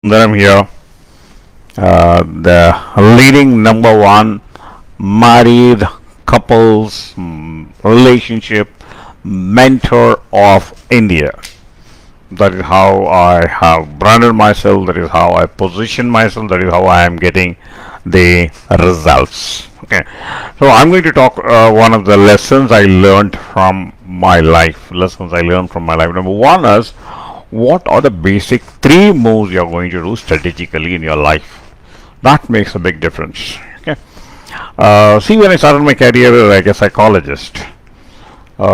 Sundaram here, the leading number one married couples relationship mentor of India. That is how I have branded myself, that is how I position myself, that is how I am getting the results. Okay, so I'm going to talk one of the lessons I learned from my life. Lessons I learned from my life. Number one is what are the basic three moves you're going to do strategically in your life. That makes a big difference. Okay. See, when I started my career like a psychologist, one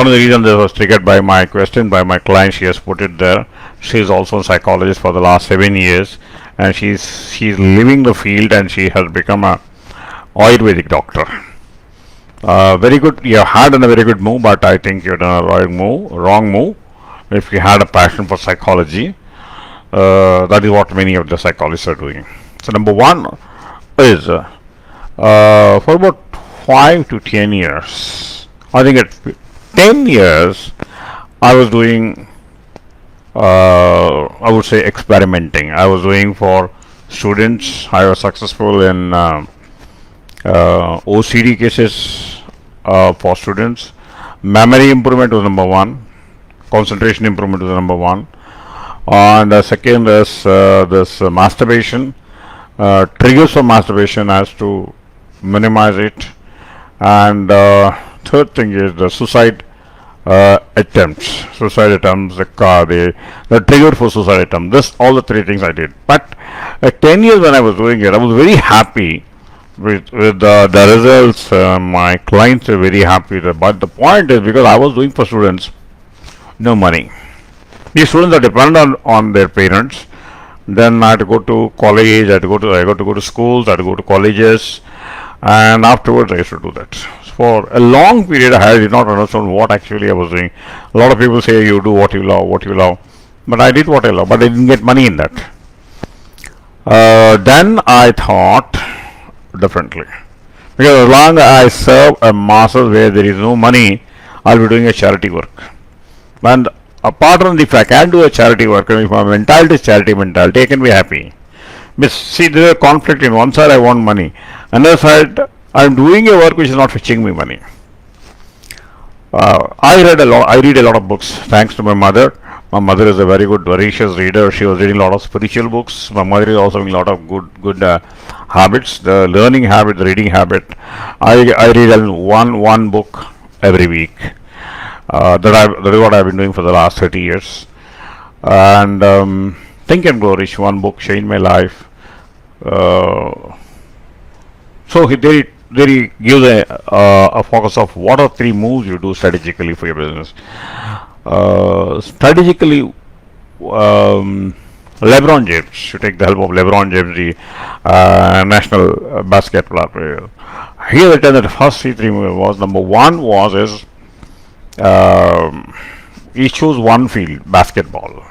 of the reasons this was triggered by my question by my client, she has put it there. She is also a psychologist for the last 7 years, and she's leaving the field and she has become a Ayurvedic doctor. Very good. You had done a very good move, but I think you've done a wrong move. If you had a passion for psychology, that is what many of the psychologists are doing. So number one is for about 5 to 10 years. I think at 10 years, I was doing, I would say, experimenting. I was doing for students. I was successful in OCD cases for students. Memory improvement was number one. Concentration improvement is number one, and second is this masturbation. Triggers for masturbation has to minimize it, and third thing is the suicide attempts. The trigger for suicide attempt. This all the three things I did. But at 10 years when I was doing it, I was very happy with the results. My clients were very happy with it. But the point is, because I was doing for students, no money. These students are dependent on their parents. Then I had to go to college. I got to go to schools. I had to go to colleges, and afterwards I used to do that. For a long period, I did not understand what actually I was doing. A lot of people say you do what you love, but I did what I love, but I didn't get money in that. Then I thought differently, because as long as I serve a masses where there is no money, I'll be doing a charity work. And apart from if I can do a charity work, if my mentality is charity mentality, I can be happy. But see, there is a conflict. In one side, I want money. Another side, I am doing a work which is not fetching me money. I read a lot of books thanks to my mother. My mother is a very good, voracious reader. She was reading a lot of spiritual books. My mother is also having a lot of good habits, the learning habit, the reading habit. I read one book every week. That is what I've been doing for the last 30 years. And Think and Grow Rich, one book changed my life. So there he gives a focus of what are three moves you do strategically for your business. Strategically, LeBron James, you take the help of LeBron James, the national basketball player. He written that the first three moves was, number one was he chose one field, basketball.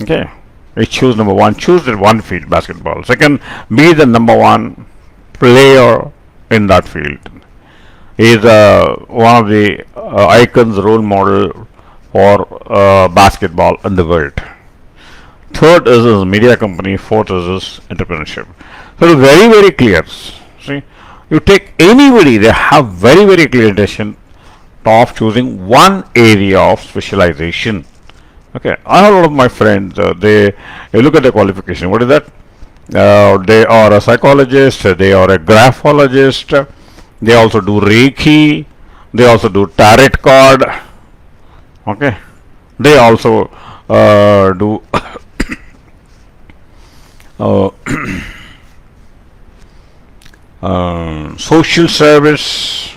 Okay, he chose number one, choose that one field, basketball. Second, be the number one player in that field. He is one of the icons, role model for basketball in the world. Third is his media company. Fourth is his entrepreneurship. So it's very clear. See, you take anybody, they have very clear intention of choosing one area of specialization. Okay, I have a lot of my friends. You look at the qualification. What is that? They are a psychologist. They are a graphologist. They also do Reiki. They also do tarot card. Okay, they also do social service.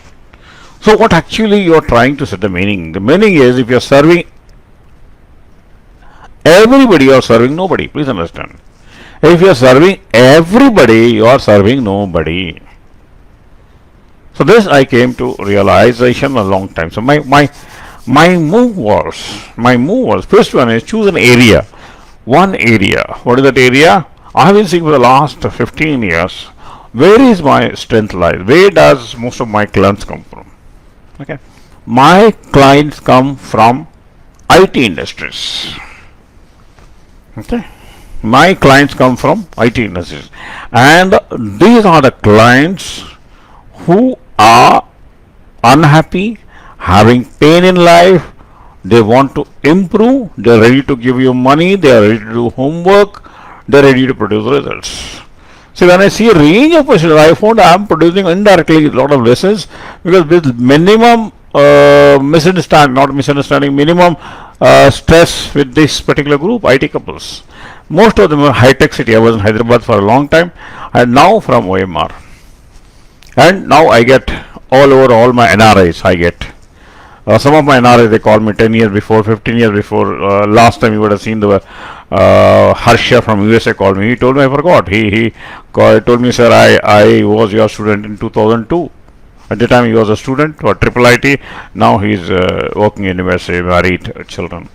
So what actually you are trying to set the meaning? The meaning is, if you are serving everybody, you are serving nobody. Please understand. If you are serving everybody, you are serving nobody. So this I came to realization a long time. So my move was, first one is choose an area. One area. What is that area? I have been seeing for the last 15 years. Where is my strength lies? Where does most of my clients come from? Okay, my clients come from IT industries. Okay. My clients come from IT industries, and these are the clients who are unhappy, having pain in life. They want to improve, they are ready to give you money, they are ready to do homework, they are ready to produce results. See, when I see a range of questions, I found I am producing indirectly a lot of lessons, because with minimum misunderstanding, not misunderstanding, minimum stress with this particular group, IT couples. Most of them are high tech city. I was in Hyderabad for a long time, and now from OMR. And now I get all over all my NRIs. I get some of my NRIs, they call me 10 years before, 15 years before. Last time you would have seen the Harsha from USA called me. He told me I forgot. He told me, sir, I was your student in 2002. At the time he was a student for Triple IT. Now he is working in university, married, children.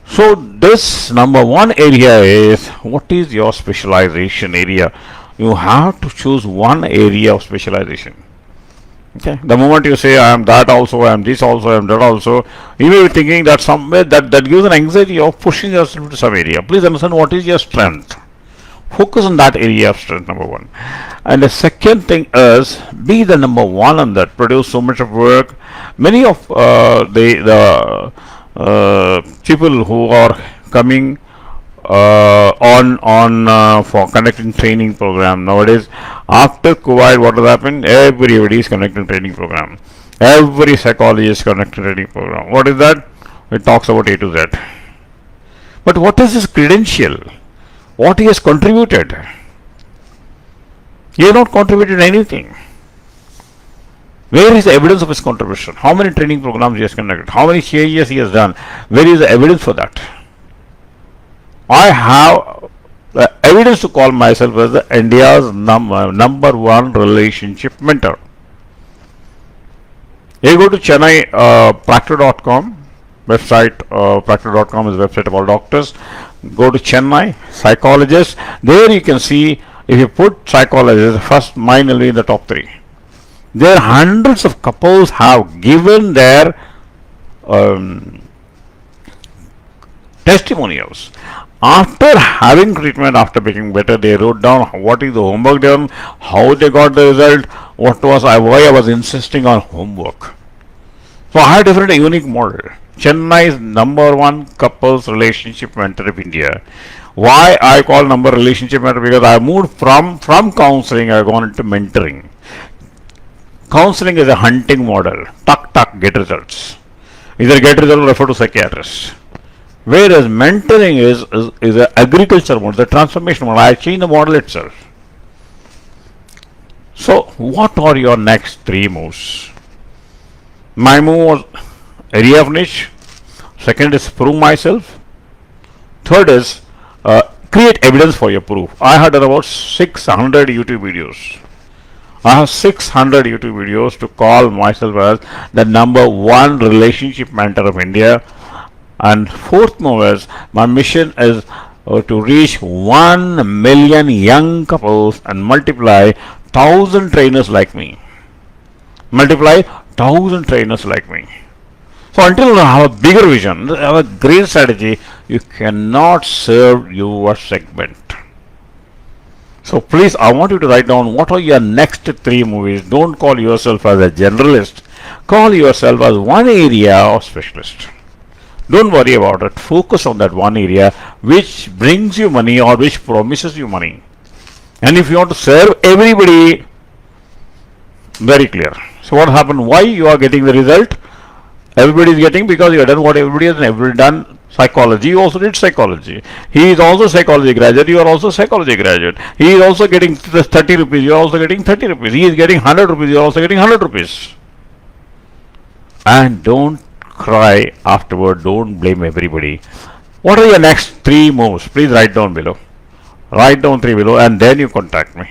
So this number one area is, what is your specialization area? You have to choose one area of specialization. Okay. The moment you say I am that also, I am this also, I am that also, you may be thinking that somewhere that gives an anxiety of pushing yourself to some area. Please understand what is your strength. Focus on that area of strength, number one. And the second thing is, be the number one on that. Produce so much of work. Many of the people who are coming on for conducting training program nowadays, after COVID, what has happened? Everybody is conducting training program. Every psychologist is conducting training program. What is that? It talks about A to Z. But what is his credential? What he has contributed? He has not contributed anything. Where is the evidence of his contribution? How many training programs he has conducted? How many CIEs he has done? Where is the evidence for that? I have the evidence to call myself as the India's number one relationship mentor. You go to Chennai Proctor.com website. Proctor.com is a website about doctors. Go to Chennai psychologist. There you can see, if you put psychologist, first mine will be in the top 3. There hundreds of couples have given their testimonials. After having treatment, after becoming better, they wrote down what is the homework done, how they got the result, why I was insisting on homework. So I had different unique model. Chennai's number one couples relationship mentor of India. Why I call number relationship mentor? Because I moved from counseling, I gone into mentoring. Counseling is a hunting model. Tuck, get results. Either get results or refer to psychiatrist. Whereas mentoring is an agriculture model, the transformation model. I change the model itself. So, what are your next 3 moves? My move was area of niche. Second is prove myself. Third is create evidence for your proof. I had done about 600 YouTube videos. I have 600 YouTube videos to call myself as the number one relationship mentor of India. And fourth move is, my mission is to reach 1 million young couples and multiply 1,000 trainers like me. Multiply 1,000 trainers like me. So until you have a bigger vision, have a great strategy, you cannot serve your segment. So please, I want you to write down what are your next 3 movies. Don't call yourself as a generalist. Call yourself as one area of specialist. Don't worry about it. Focus on that one area which brings you money or which promises you money. And if you want to serve everybody, very clear. So what happened? Why you are getting the result? Everybody is getting because you have done what everybody has ever done. Psychology, you also did psychology. He is also psychology graduate, you are also psychology graduate. He is also getting 30 rupees, you are also getting 30 rupees. He is getting 100 rupees, you are also getting 100 rupees. And don't cry afterward, don't blame everybody. What are your next 3 moves? Please write down below. Write down 3 below and then you contact me.